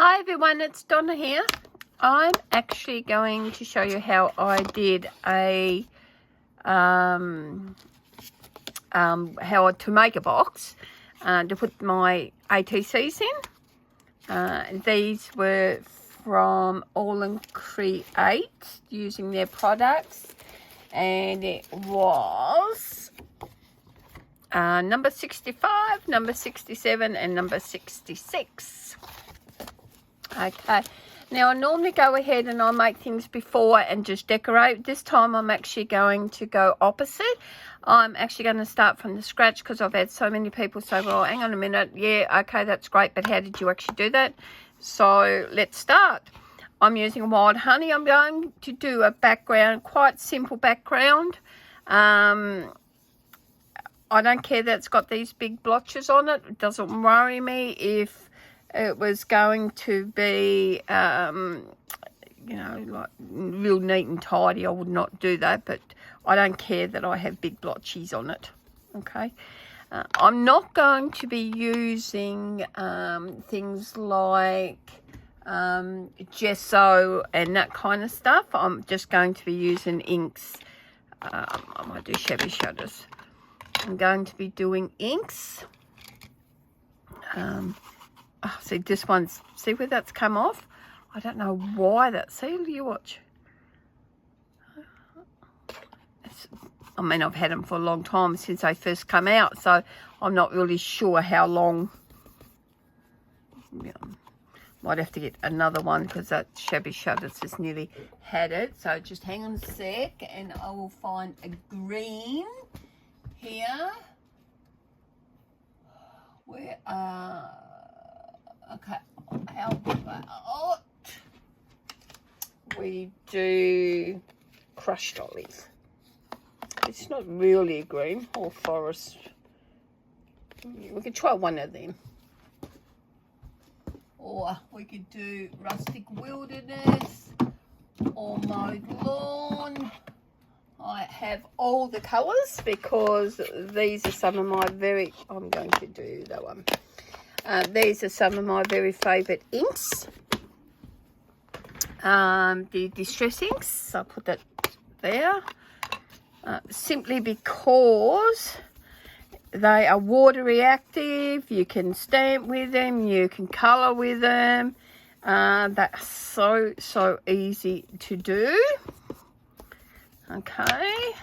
Hi everyone, it's Donna here. I'm actually going to show you how I did a how to make a box to put my ATCs in. These were from All and Create using their products, and it was number 65, number 67 and number 66. Okay, now I normally go ahead and I make things before and just decorate. This time I'm actually going to go opposite. I'm actually going to start from the scratch because I've had so many people say, well, hang on a minute, yeah, okay, that's great, but how did you actually do that? So let's start. I'm using wild honey. I'm going to do a background, quite simple background. I don't care that it's got these big blotches on it. It doesn't worry me. If it was going to be, you know, like real neat and tidy, I would not do that. But I don't care that I have big blotches on it. Okay. I'm not going to be using things like gesso and that kind of stuff. I'm just going to be using inks. I might do shabby shutters. I'm going to be doing inks. Oh, see, this one's, see where that's come off? I don't know why that, see, you watch. I mean, I've had them for a long time since they first come out, so I'm not really sure how long. Yeah, might have to get another one because that shabby shutters has nearly had it. So just hang on a sec and I will find a green here. Where okay, how about we do crushed olive? It's not really a green or forest. We could try one of them. Or we could do rustic wilderness or mowed lawn. I have all the colours because these are some of my very, I'm going to do that one. These are some of my very favourite inks. The distress inks, I'll put that there. Simply because they are water reactive. You can stamp with them, you can colour with them. That's so easy to do. Okay,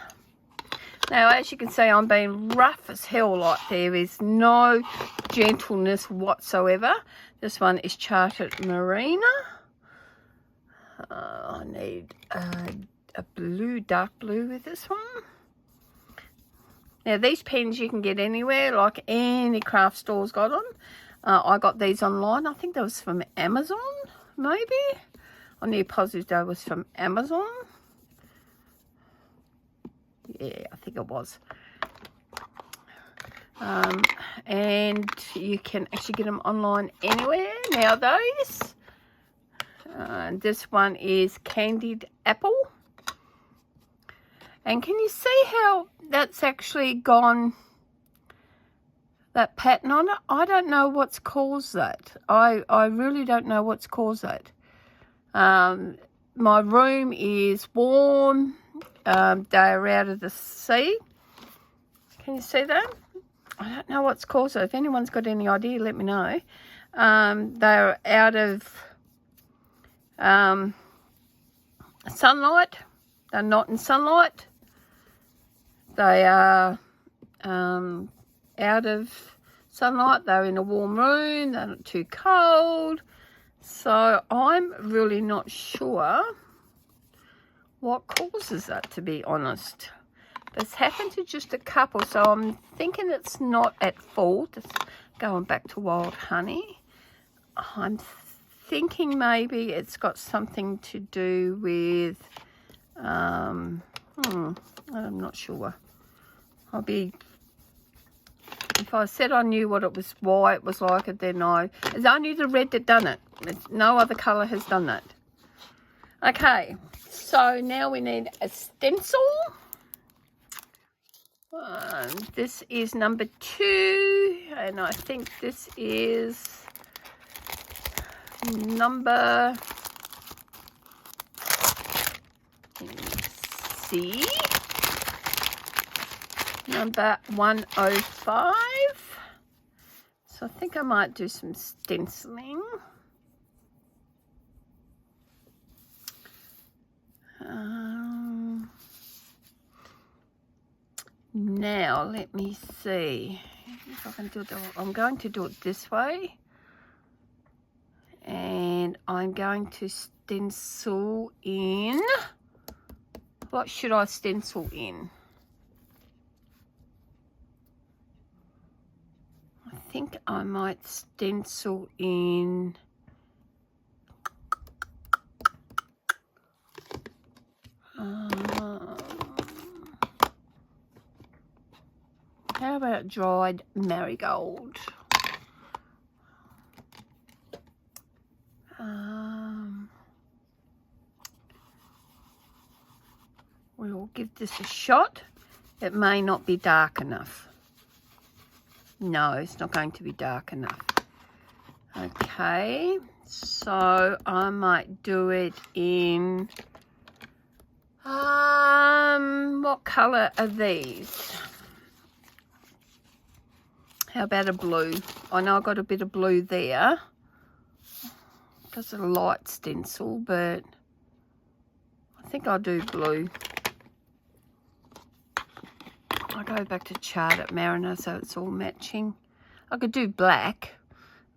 now as you can see, I'm being rough as hell. Like, there is no gentleness whatsoever. This one is Chartered Marina. I need a blue, dark blue with this one. Now these pens you can get anywhere, like any craft store's got them. I got these online. I think that was from Amazon, maybe. I'm near positive that was from Amazon. Yeah, I think it was. And you can actually get them online anywhere nowadays. This one is Candied Apple. And can you see how that's actually gone, that pattern on it? I don't know what's caused that. I really don't know what's caused that. My room is warm. They're out of the sea. Can you see that? I don't know what's caused it. If anyone's got any idea, let me know. They're out of sunlight. They're not in sunlight. They are out of sunlight. They're in a warm room. They're not too cold. So I'm really not sure what causes that, to be honest. It's happened to just a couple, so I'm thinking it's not at fault. It's going back to wild honey. I'm thinking maybe it's got something to do with I'm not sure. If I said I knew what it was, why it was like it, then it's only the red that done it. No other colour has done that. Okay, so now we need a stencil. This is number 2, and I think this is number C, number 105. So I think I might do some stenciling. Now let me see if I can do it. I'm going to do it this way, and I'm going to stencil in. What should I stencil in? I think I might stencil in how about dried marigold? We will give this a shot. It may not be dark enough. No, it's not going to be dark enough. Okay, so I might do it in what colour are these? How about a blue? I know I got a bit of blue there. That's a light stencil, but I think I'll do blue. I'll go back to chart at Mariner so it's all matching. I could do black,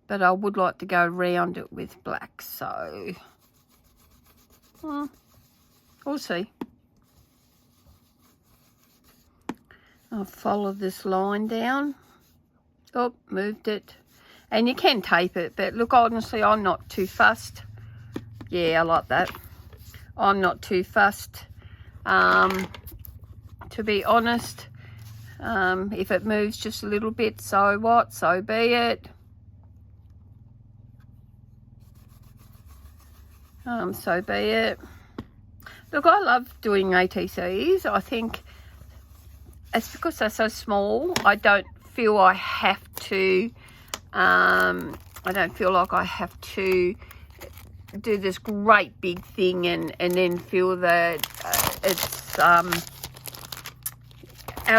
but I would like to go around it with black, so we'll see. I'll follow this line down. Oh, moved it. And you can tape it, but look, honestly, I'm not too fussed. Yeah, I like that. I'm not too fussed. To be honest, if it moves just a little bit, so what? So be it. So be it. Look, I love doing ATCs. I think it's because they're so small. I don't feel I have to. I don't feel like I have to do this great big thing and then feel that it's out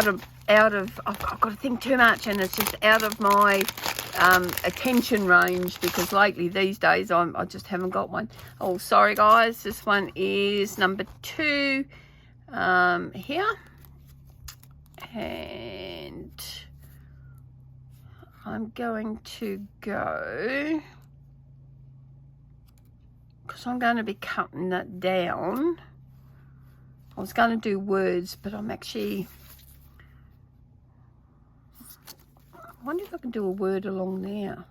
of I've got to think too much, and it's just out of my attention range, because lately these days I just haven't got one. Oh, sorry guys, this one is number 2 here, and I'm going to go, because I'm going to be cutting that down. I was going to do words, but I'm actually, I wonder if I can do a word along there.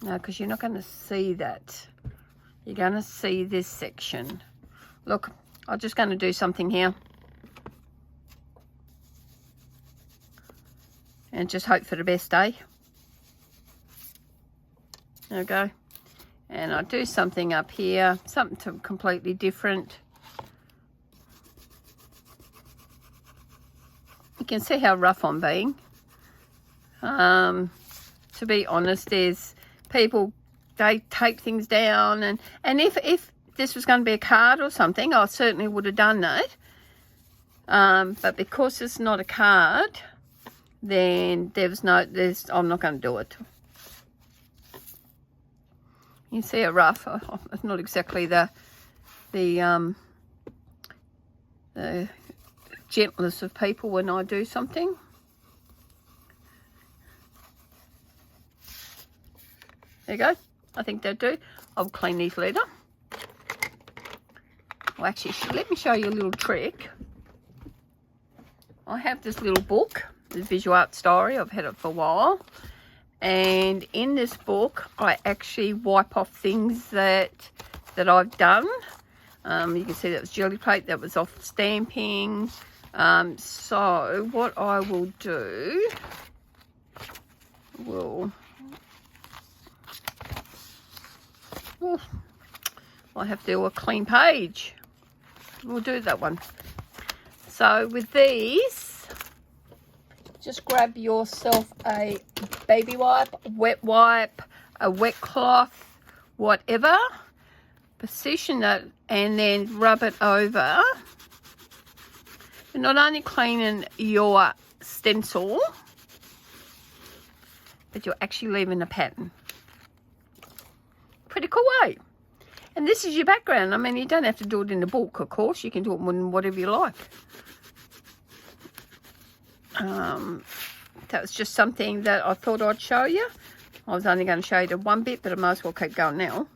No, because you're not going to see that. You're going to see this section. Look, I'm just going to do something here. And just hope for the best, eh? There we go. And I'll do something up here, something completely different. You can see how rough I'm being. To be honest, there's people, they take things down, and if this was going to be a card or something, I certainly would have done that. But because it's not a card, then I'm not going to do it. You see it rough. It's not exactly the gentlest of people when I do something. There you go. I think that'll do. I'll clean these later. Well, actually, let me show you a little trick. I have this little book, this Visual Art Diary. I've had it for a while. And in this book, I actually wipe off things that I've done. You can see that was jelly plate, that was off stamping. So what I will do, I have to do a clean page. We'll do that one. So with these, just grab yourself a baby wipe, a wet cloth, whatever. Position it and then rub it over. You're not only cleaning your stencil, but you're actually leaving a pattern. Pretty cool, eh? And this is your background. I mean, you don't have to do it in the book, of course. You can do it in whatever you like. That was just something that I thought I'd show you. I was only going to show you the one bit, but I might as well keep going now.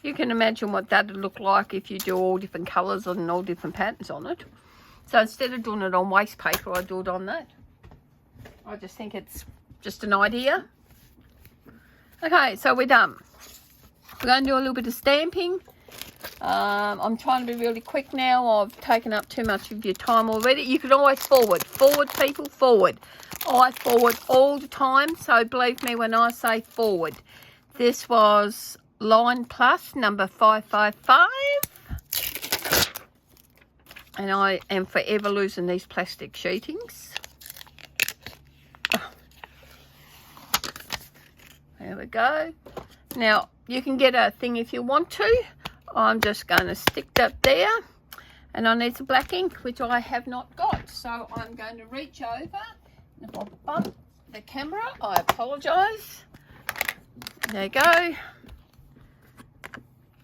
You can imagine what that would look like if you do all different colours and all different patterns on it. So instead of doing it on waste paper, I do it on that. I just think it's just an idea. Okay, so we're done. We're going to do a little bit of stamping. I'm trying to be really quick now. I've taken up too much of your time already. You can always forward. Forward, people, forward. I forward all the time, so believe me when I say forward. This was line plus number 555. And I am forever losing these plastic sheetings. There we go. Now, you can get a thing if you want to. I'm just going to stick that there. And I need some black ink, which I have not got. So I'm going to reach over. And if I bump the camera, I apologise. There you go.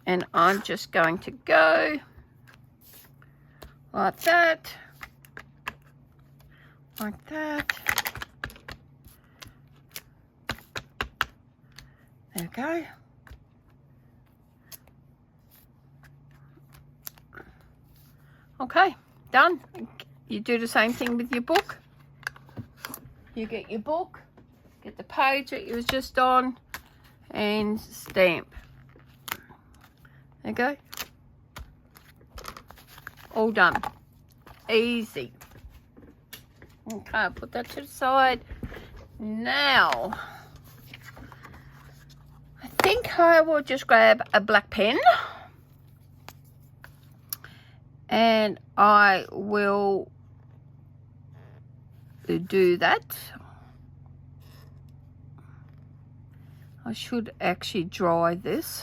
And I'm just going to go like that. Like that. There we go. Okay, done. You do the same thing with your book. You get your book, get the page that you was just on, and stamp. There you go. All done. Easy. Okay, I'll put that to the side. Now, I think I will just grab a black pen. And I will do that. I should actually dry this.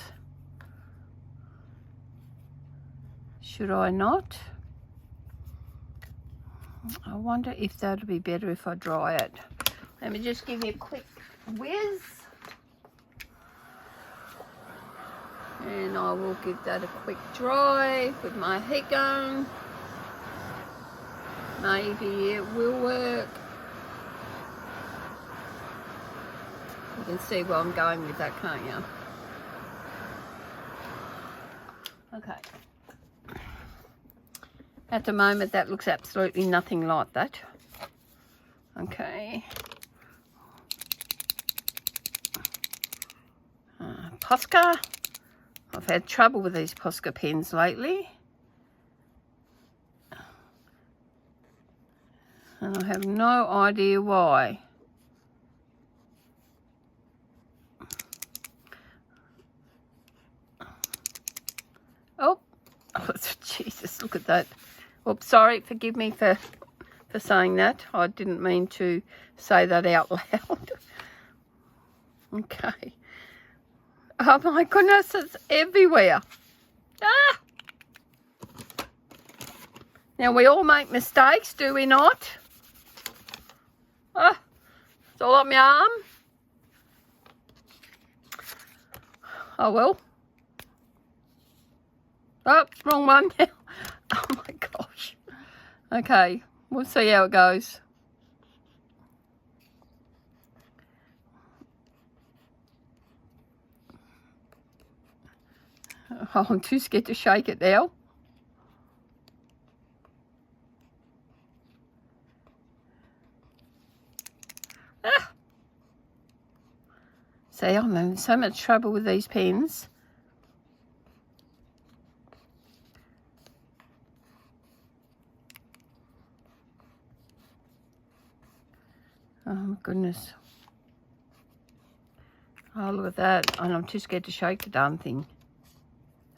Should I not? I wonder if that would be better if I dry it. Let me just give you a quick whiz. And I will give that a quick dry with my heat gun. Maybe it will work. You can see where I'm going with that, can't you? Okay. At the moment, that looks absolutely nothing like that. Okay. Posca. I've had trouble with these Posca pens lately. And I have no idea why. Oh, Jesus, look at that. Oops, sorry, forgive me for saying that. I didn't mean to say that out loud. Okay. Oh my goodness, it's everywhere. Ah! Now we all make mistakes, do we not? Ah, it's all up my arm. Oh well. Oh, wrong one now. Oh my gosh. Okay, we'll see how it goes. Oh, I'm too scared to shake it now. Ah. See, I'm having so much trouble with these pens. Oh my goodness. Oh, look at that. And I'm too scared to shake the darn thing.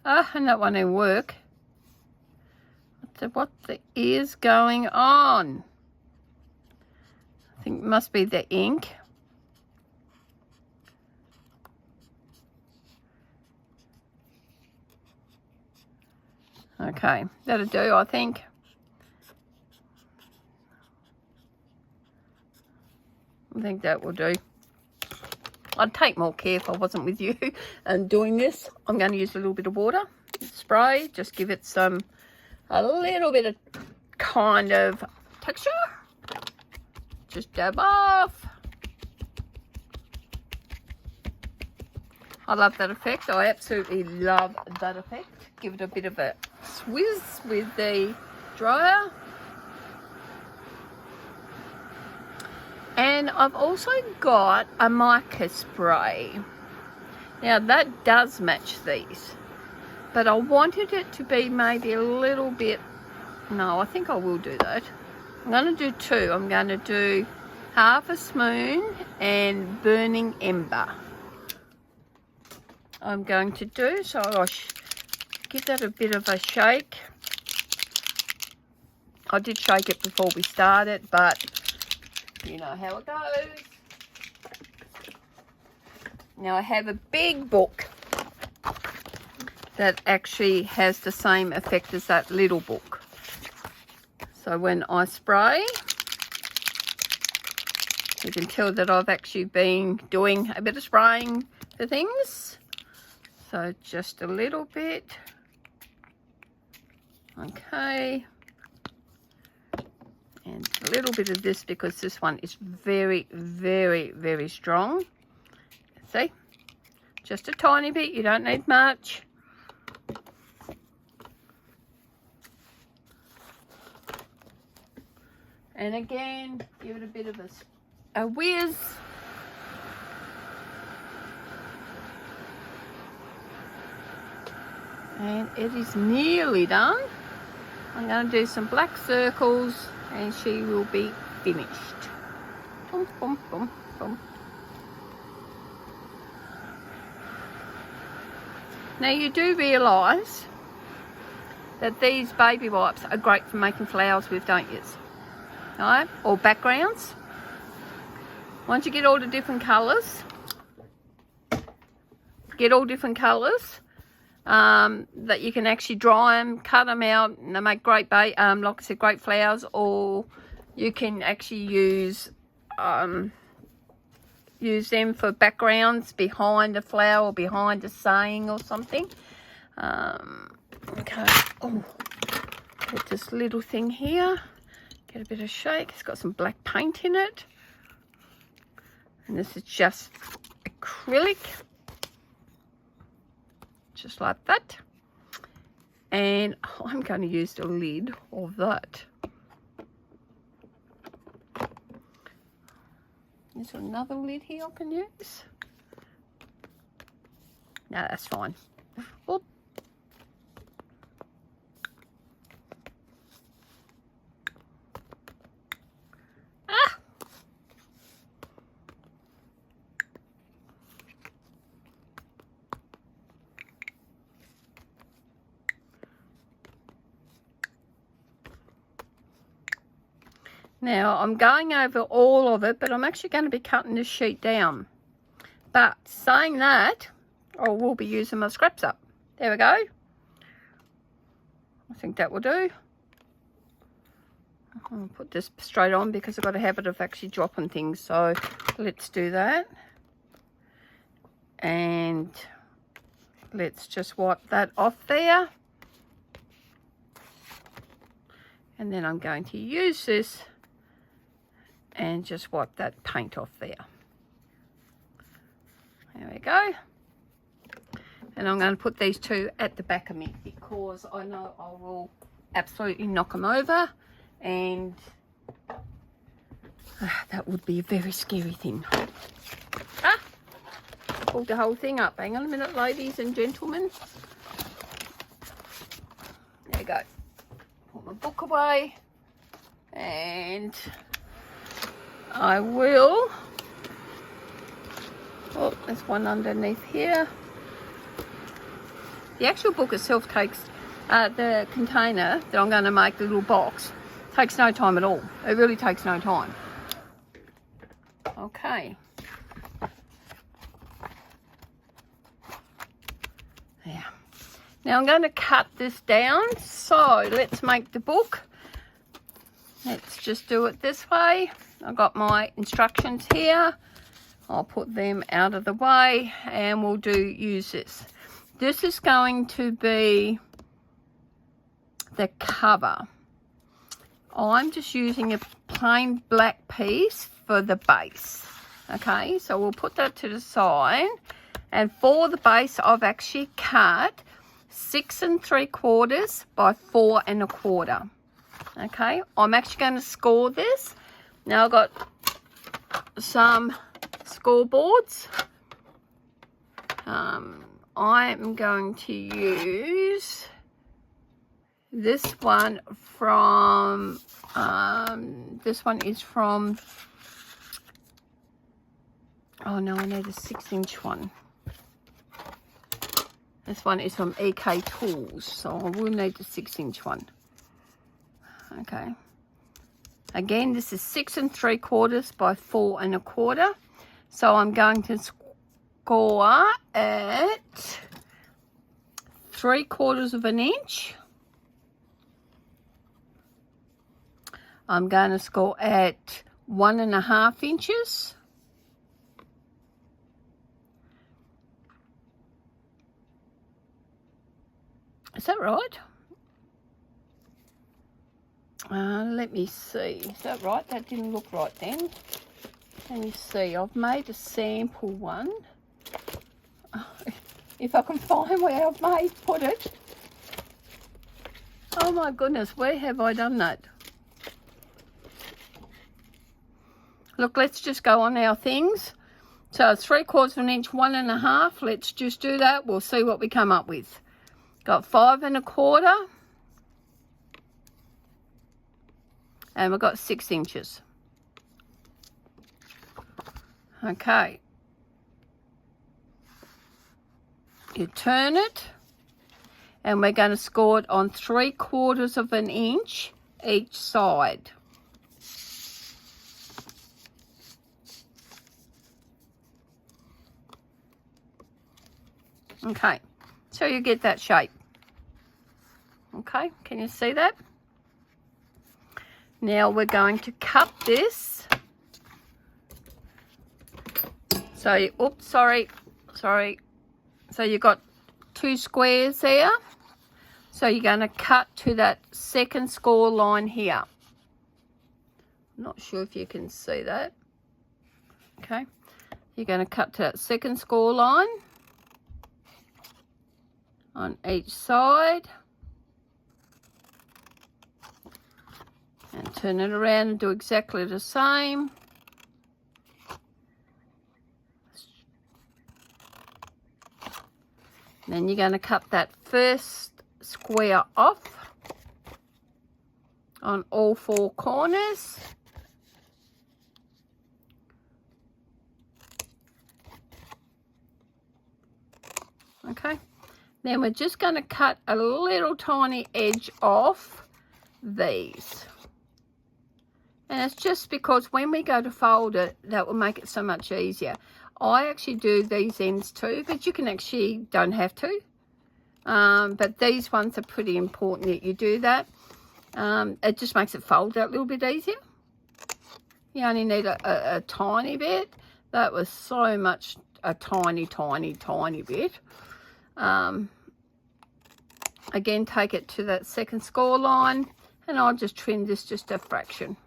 Ah, and that one didn't work. What the is going on? I think it must be the ink. Okay, that'll do, I think. I think that will do. I'd take more care if I wasn't with you and doing this. I'm going to use a little bit of water, spray, just give it a little bit of kind of texture. Just dab off. I love that effect. I absolutely love that effect. Give it a bit of a swizz with the dryer. And I've also got a mica spray. Now that does match these, but I wanted it to be maybe a little bit, no, I think I will do that. I'm going to do two. I'm going to do half a spoon and burning ember. I'm going to do, so I'll give that a bit of a shake. I did shake it before we started, but you know how it goes. Now I have a big book that actually has the same effect as that little book. So when I spray, you can tell that I've actually been doing a bit of spraying for things. So just a little bit. Okay. And a little bit of this because this one is very, very, very strong. See? Just a tiny bit. You don't need much. And again, give it a bit of a whiz. And it is nearly done. I'm going to do some black circles and she will be finished. Boom, boom, boom, boom. Now you do realise that these baby wipes are great for making flowers with, don't you? Alright, or backgrounds. Once you get all the different colours, that you can actually dry them, cut them out, and they make great, like I said, great flowers. Or you can actually use them for backgrounds behind a flower, or behind a saying or something. Okay. Oh, get this little thing here. Get a bit of shake. It's got some black paint in it, and this is just acrylic. Just like that. And I'm going to use the lid of that. Is there another lid here I can use? No, that's fine. Oop. Ah! Now, I'm going over all of it, but I'm actually going to be cutting this sheet down. But saying that, I will be using my scraps up. There we go. I think that will do. I'll put this straight on because I've got a habit of actually dropping things. So let's do that. And let's just wipe that off there. And then I'm going to use this and just wipe that paint off there. There we go. And I'm going to put these two at the back of me because I know I will absolutely knock them over, and that would be a very scary thing. Ah! Pulled the whole thing up. Hang on a minute, ladies and gentlemen. There we go. Put my book away, and I will. Oh, there's one underneath here. The actual book itself takes, the container that I'm going to make, the little box, takes no time at all. It really takes no time. Okay. Yeah. Now I'm going to cut this down, so let's make the book. Let's just do it this way. I've got my instructions here. I'll put them out of the way and we'll use this. This is going to be the cover. I'm just using a plain black piece for the base. Okay, so we'll put that to the side. And for the base, I've actually cut 6 3/4 by 4 1/4. Okay, I'm actually going to score this. Now I've got some scoreboards. I am going to use this one from, this one is from, oh no, I need a 6-inch one. This one is from EK Tools, so I will need the 6-inch one. Okay. Again, this is 6 3/4 by 4 1/4. So I'm going to score at 3/4 of an inch. I'm going to score at 1 1/2 inches. Is that right? Let me see. Is that right? That didn't look right then. Let me see. I've made a sample one. If I can find where I've put it. Oh my goodness, where have I done that? Look, let's just go on our things. So it's 3/4 of an inch, 1 1/2. Let's just do that. We'll see what we come up with. Got 5 1/4. And we've got 6 inches. Okay. You turn it, and we're going to score it on 3/4 of an inch each side. Okay, so you get that shape. Okay, can you see that? Now we're going to cut this. So, oops, sorry. So you've got 2 squares there. So you're going to cut to that second score line here. I'm not sure if you can see that. Okay, you're going to cut to that second score line on each side. And turn it around and do exactly the same. Then you're going to cut that first square off on all 4 corners. Okay. Then we're just going to cut a little tiny edge off these. And it's just because when we go to fold it, that will make it so much easier. I actually do these ends too, but you can actually, don't have to. But these ones are pretty important that you do that. It just makes it fold out a little bit easier. You only need a tiny bit. That was so much, a tiny bit. Again, take it to that second score line, and I'll just trim this just a fraction.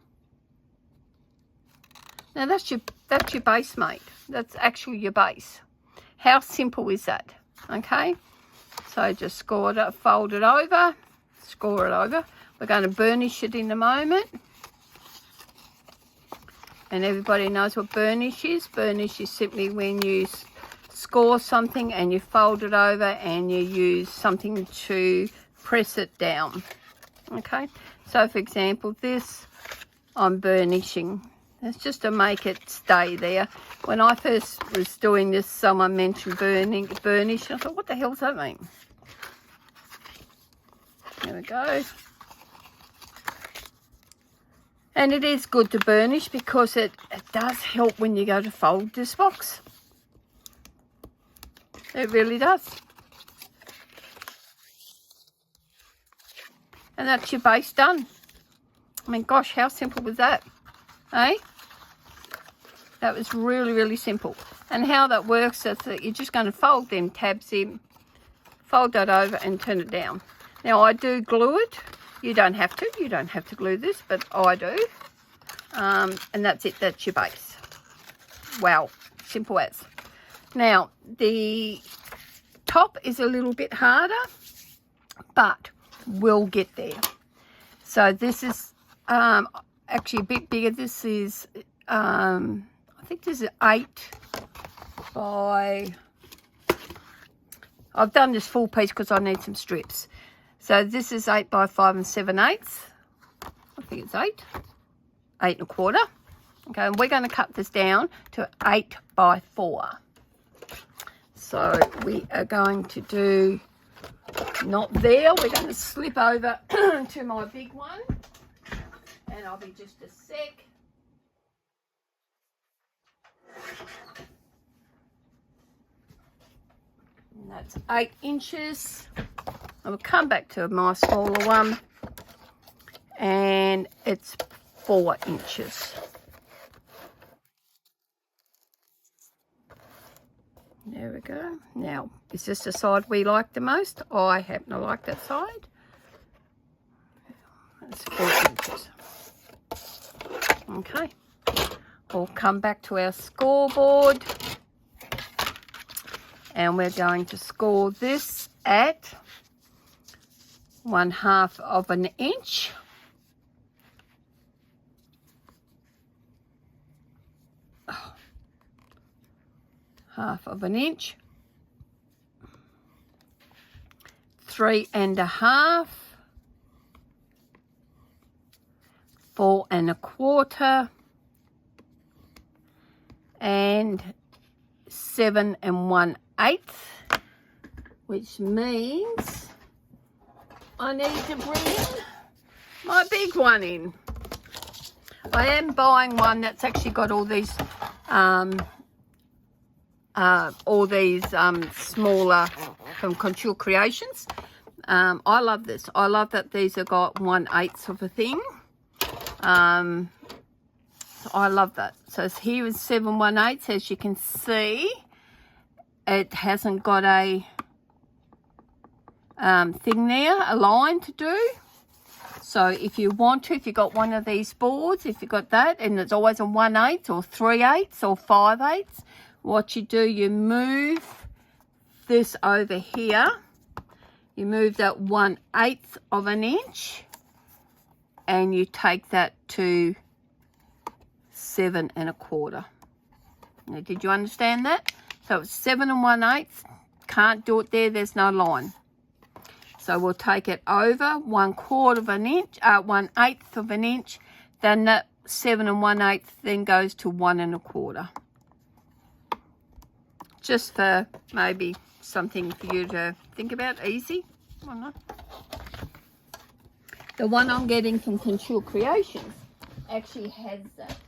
Now that's your base, mate. That's actually your base. How simple is that? Okay, so just score it up, fold it over, score it over. We're going to burnish it in a moment. And everybody knows what burnish is. Burnish is simply when you score something and you fold it over and you use something to press it down. Okay, so for example, this I'm burnishing. It's just to make it stay there. When I first was doing this, someone mentioned burnish, and I thought, what the hell does that mean? There we go. And it is good to burnish because it does help when you go to fold this box. It really does. And that's your base done. I mean, gosh, how simple was that? Eh? That was really, really simple. And how that works is that you're just going to fold them tabs in, fold that over and turn it down. Now, I do glue it. You don't have to. You don't have to glue this, but I do. And that's it. That's your base. Wow. Simple as. Now, the top is a little bit harder, but we'll get there. So this is actually a bit bigger. This is, I think this is 8 by, I've done this full piece because I need some strips. So this is 8 by 5 7/8. I think it's 8, 8 1/4. Okay, and we're going to cut this down to 8 by 4. So we are going to do, not there, we're going to slip over to my big one. And I'll be just a sec. And that's 8 inches. I'll come back to my smaller one. And it's 4 inches. There we go. Now, is this the side we like the most? I happen to like that side. That's 4 inches. Okay. We'll come back to our scoreboard. And we're going to score this at 1/2 of an inch. Oh. 1/2 of an inch, 3 1/2, 4 1/4, and 7 1/8, which means I need to bring in my big one in. I am buying one that's actually got all these smaller from Contour Creations. I love this. I love that these have got 1/8 of a thing. So I love that. So here is 7 1/8. As you can see, it hasn't got a thing there, a line to do. So if you want to, if you've got one of these boards, if you've got that, and it's always a 1/8 or 3/8 or 5/8, what you do, you move this over here. You move that 1/8 of an inch, and you take that to 7 1/4. Now, did you understand that? So it's 7 1/8. Can't do it there. There's no line. So we'll take it over 1/4 of an inch, 1/8 of an inch. Then that 7 1/8 then goes to 1 1/4. Just for maybe something for you to think about. Easy. I don't know. The one I'm getting from Contour Creations actually has that.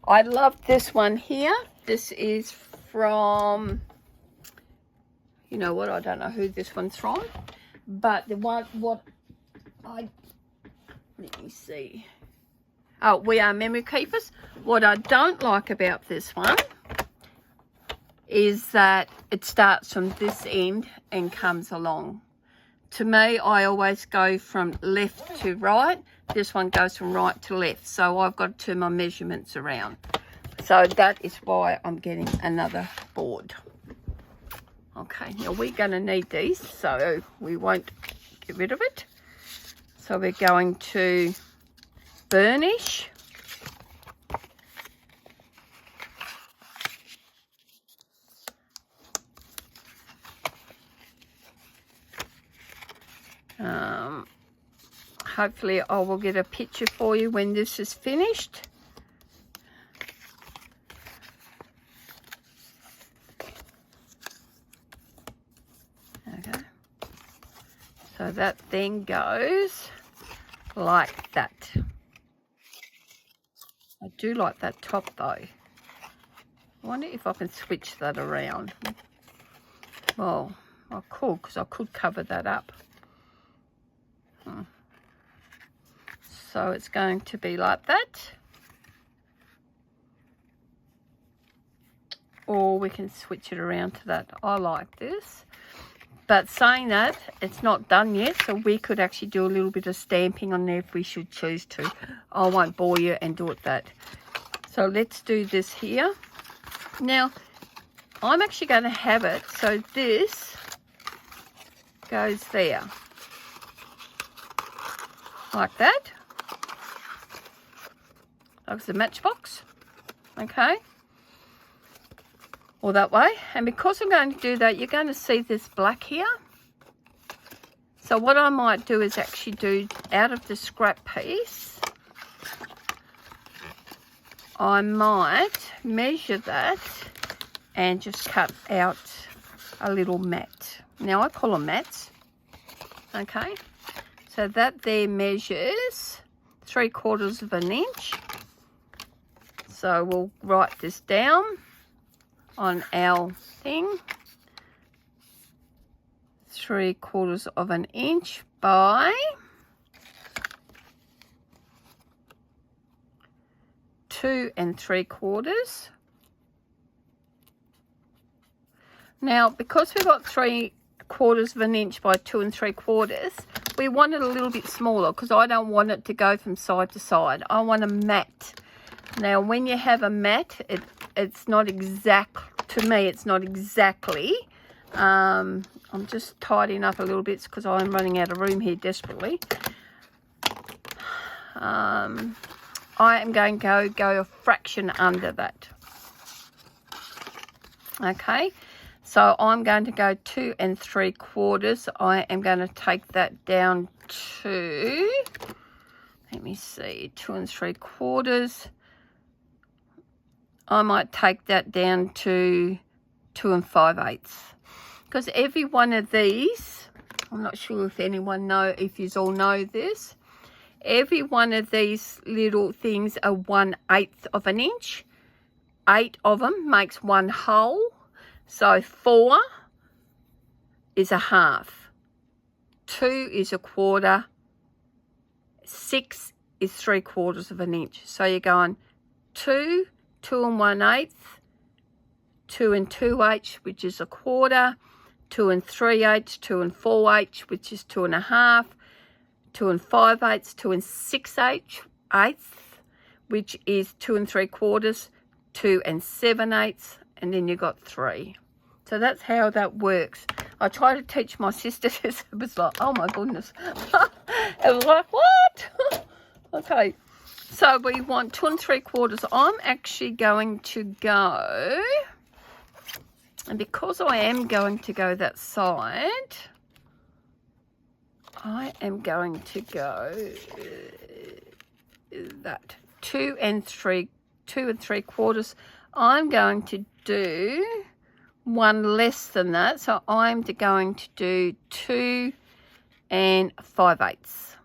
I love this one here. This is from, you know what, I don't know who this one's from. But the one, let me see. Oh, We Are Memory Keepers. What I don't like about this one is that it starts from this end and comes along. To me, I always go from left to right. This one goes from right to left. So I've got to turn my measurements around. So that is why I'm getting another board. Okay, now we're going to need these, so we won't get rid of it. So we're going to burnish. Hopefully I will get a picture for you when this is finished. Okay. So that then goes like that. I do like that top though. I wonder if I can switch that around. Well, I could, because I could cover that up. So it's going to be like that. Or we can switch it around to that. I like this. But saying that, it's not done yet, so we could actually do a little bit of stamping on there if we should choose to. I won't bore you and do it that. So let's do this here. Now, I'm actually going to have it so this goes there. Like that. That's the matchbox. Okay. Or that way. And because I'm going to do that, you're going to see this black here. So what I might do is actually do out of the scrap piece, I might measure that and just cut out a little mat. Now I call them mats. Okay. So that there measures 3/4 of an inch. So we'll write this down on our thing. 3/4 of an inch by 2 3/4. Now, because we've got 3/4 of an inch by 2 3/4, we want it a little bit smaller because I don't want it to go from side to side. I want a mat. Now, when you have a mat, it's not exact, to me, it's not exactly. I'm just tidying up a little bit because I'm running out of room here desperately. I am going to go a fraction under that. Okay, so I'm going to go 2 3/4. I am going to take that down to, let me see, 2 3/4. I might take that down to 2 5/8. Because every one of these, I'm not sure if anyone if you all know this, every one of these little things are 1/8 of an inch. 8 of them makes one whole. So 4 is a half. 2 is a quarter. 6 is 3/4 of an inch. So you're going 2, 2 1/8, 2 2/8, which is a quarter, 2 3/8, 2 4/8, which is 2 1/2, 2 5/8, 2 6/8, which is 2 3/4, 2 7/8, and then you got 3. So that's how that works. I try to teach my sister this. It was like, oh my goodness. It was like, what? Okay. So we want 2 3/4. I'm actually going to go, and because I am going to go that side, I am going to go that 2 3/4. I'm going to do one less than that, so I'm going to do 2 5/8.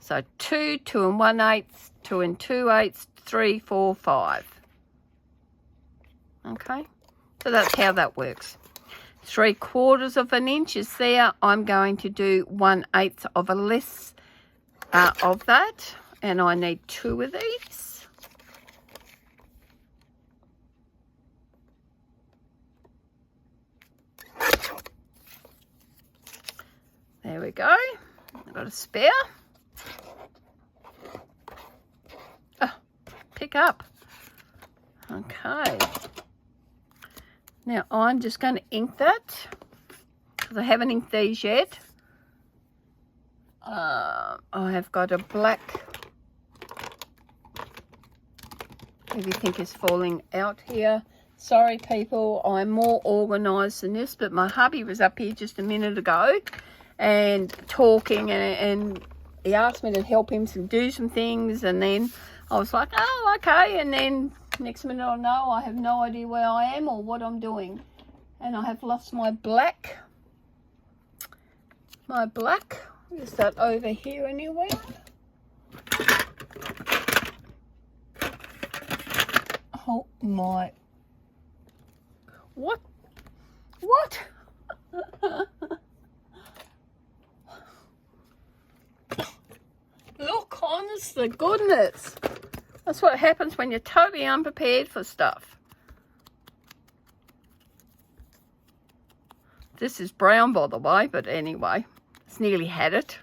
So 2, 2 1/8, 2 2/8, 3, 4, 5. Okay, so that's how that works. 3/4 of an inch is there. I'm going to do 1/8 of a less of that, and I need 2 of these. There we go. I've got a spare. Oh, pick up. Okay. Now I'm just going to ink that because I haven't inked these yet. I have got a black. Everything is falling out here. Sorry people, I'm more organised than this, but my hubby was up here just a minute ago and talking, and he asked me to help him do some things, and then I was like, oh, okay, and then next minute I know I have no idea where I am or what I'm doing, and I have lost my black. Is that over here anywhere? Oh my, what? Look, I'm honest to goodness. That's what happens when you're totally unprepared for stuff. This is brown, by the way, but anyway, it's nearly had it.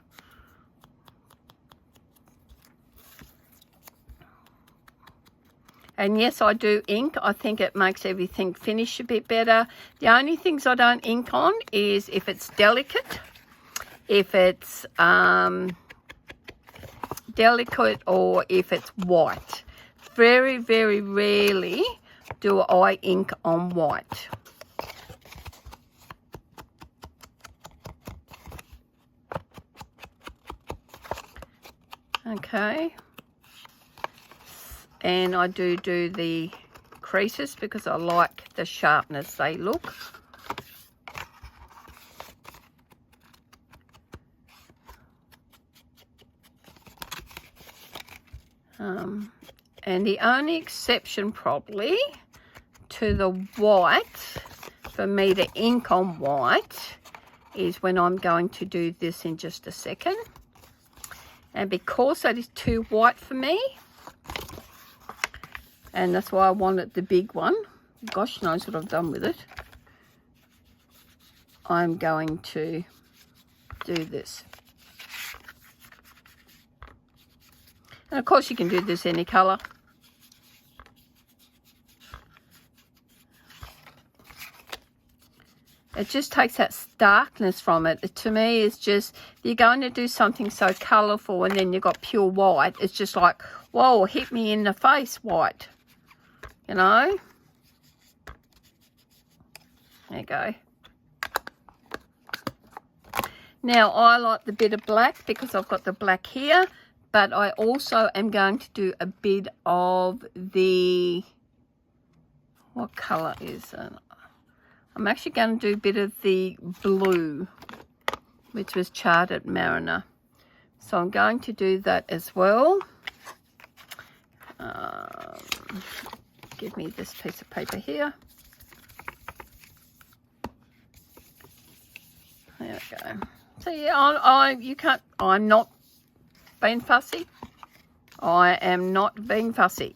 And yes, I do ink. I think it makes everything finish a bit better. The only things I don't ink on is if it's delicate, if it's delicate, or if it's white. Very, very rarely do I ink on white. Okay. And I do the creases because I like the sharpness they look. And the only exception probably to the white, for me to ink on white, is when I'm going to do this in just a second. And because that is too white for me, and that's why I wanted the big one, gosh knows what I've done with it, I'm going to do this. And of course you can do this any colour. It just takes that starkness from it. To me, it's just, you're going to do something so colourful and then you've got pure white. It's just like, whoa, hit me in the face, white. You know? There you go. Now, I like the bit of black because I've got the black here. But I also am going to do a bit of the, what colour is it? I'm actually going to do a bit of the blue, which was Chartered Mariner. So I'm going to do that as well. Give me this piece of paper here. There we go. So yeah, you can't, I'm not being fussy. I am not being fussy.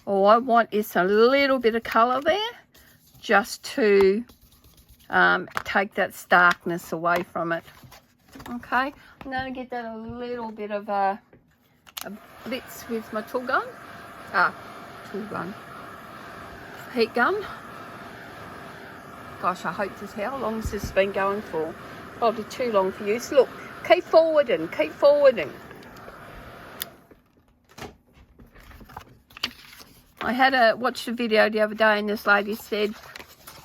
All I want is a little bit of colour there, just to take that starkness away from it. Okay, I'm going to get that a little bit of a blitz with my tool gun. Heat gun. Gosh, I hope this, how long has this been going for? Probably too long for you. So look, keep forwarding, keep forwarding. I had watched a video the other day and this lady said,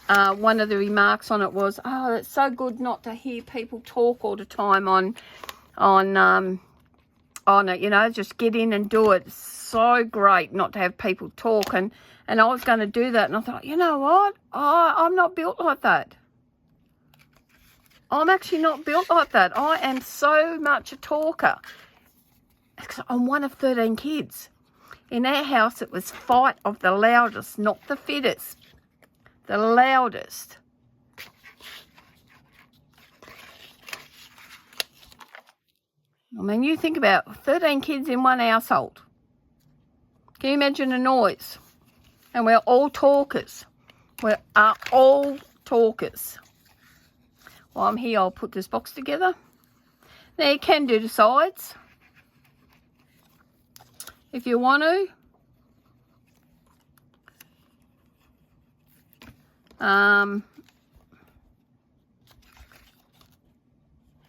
one of the remarks on it was, oh, it's so good not to hear people talk all the time on it, you know, just get in and do it. It's so great not to have people talk. And I was going to do that and I thought, you know what? I'm not built like that. I'm actually not built like that. I am so much a talker. I'm one of 13 kids. In our house, it was fight of the loudest, not the fittest. The loudest. I mean, you think about 13 kids in one household. Can you imagine the noise? And we're all talkers. We are all talkers. While I'm here, I'll put this box together. Now, you can do the sides if you want to. And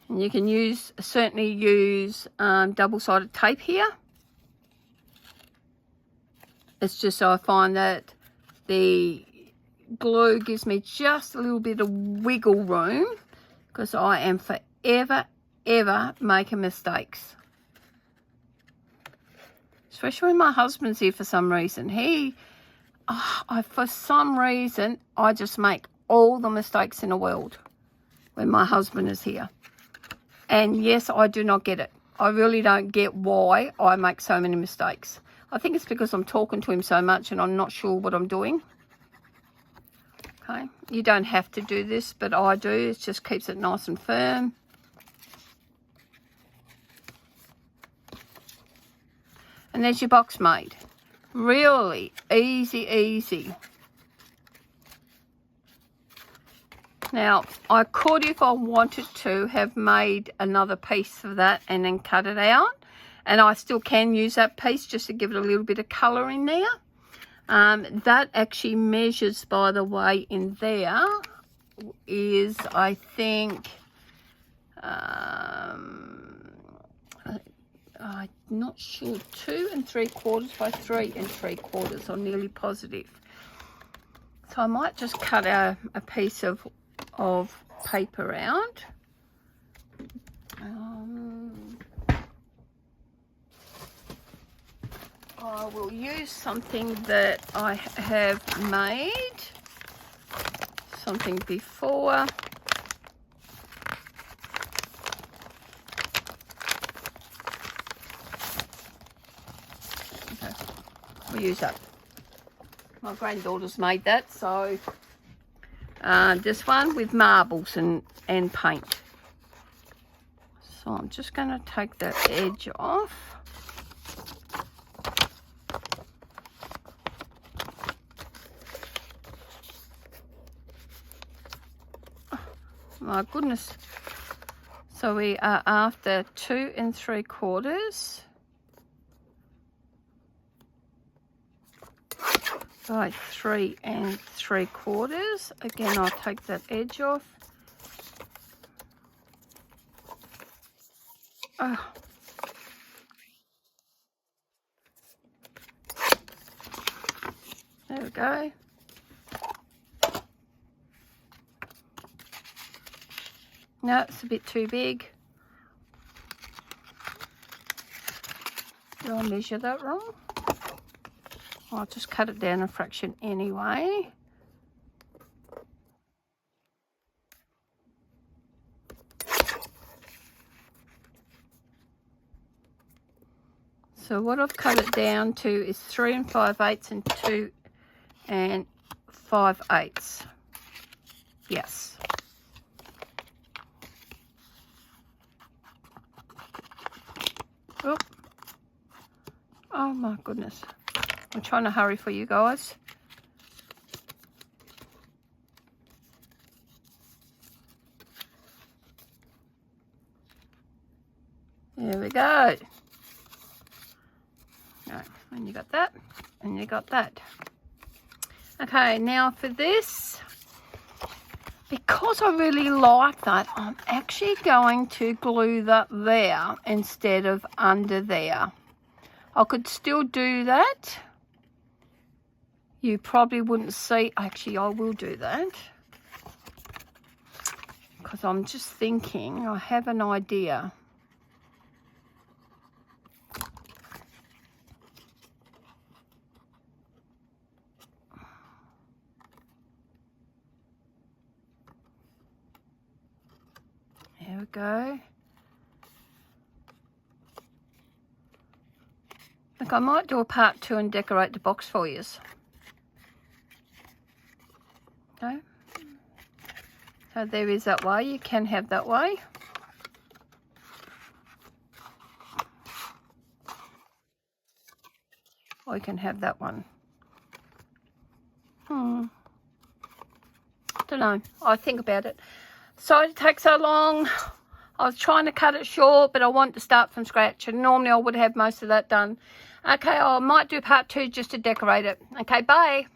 you can certainly use double-sided tape here. It's just so I find that the glue gives me just a little bit of wiggle room, because I am forever, ever making mistakes. Especially when my husband's here for some reason. For some reason, I just make all the mistakes in the world when my husband is here. And yes, I do not get it. I really don't get why I make so many mistakes. I think it's because I'm talking to him so much and I'm not sure what I'm doing. Okay, you don't have to do this, but I do. It just keeps it nice and firm. And there's your box made. Really easy. Now, I could, if I wanted to, have made another piece of that and then cut it out. And I still can use that piece just to give it a little bit of colour in there. That actually measures, by the way, in there is, I think, I'm not sure, 2 3/4 by 3 3/4. I'm nearly positive. So I might just cut a piece of paper out. I will use something that I have made something before. Okay, we'll use that. My granddaughter's made that, so this one with marbles and paint. So I'm just going to take that edge off. My goodness. So we are after 2 3/4 by 3 3/4. Again, I'll take that edge off. Oh. There we go. No, it's a bit too big. Did I measure that wrong? I'll just cut it down a fraction anyway. So what I've cut it down to is 3 5/8 and 2 5/8. Yes. Oh. Oh my goodness. I'm trying to hurry for you guys. There we go. Right, and you got that, and you got that. Okay, now for this, because I really like that, I'm actually going to glue that there instead of under there. I could still do that. You probably wouldn't see. Actually, I will do that. Because I'm just thinking, I have an idea. There we go. Look, I might do a part 2 and decorate the box for you. Okay. So there is that way. You can have that way. Or you can have that one. Don't know. I'll think about it. Sorry to take so long. I was trying to cut it short, but I want to start from scratch. And normally I would have most of that done. Okay, I might do part 2 just to decorate it. Okay, bye.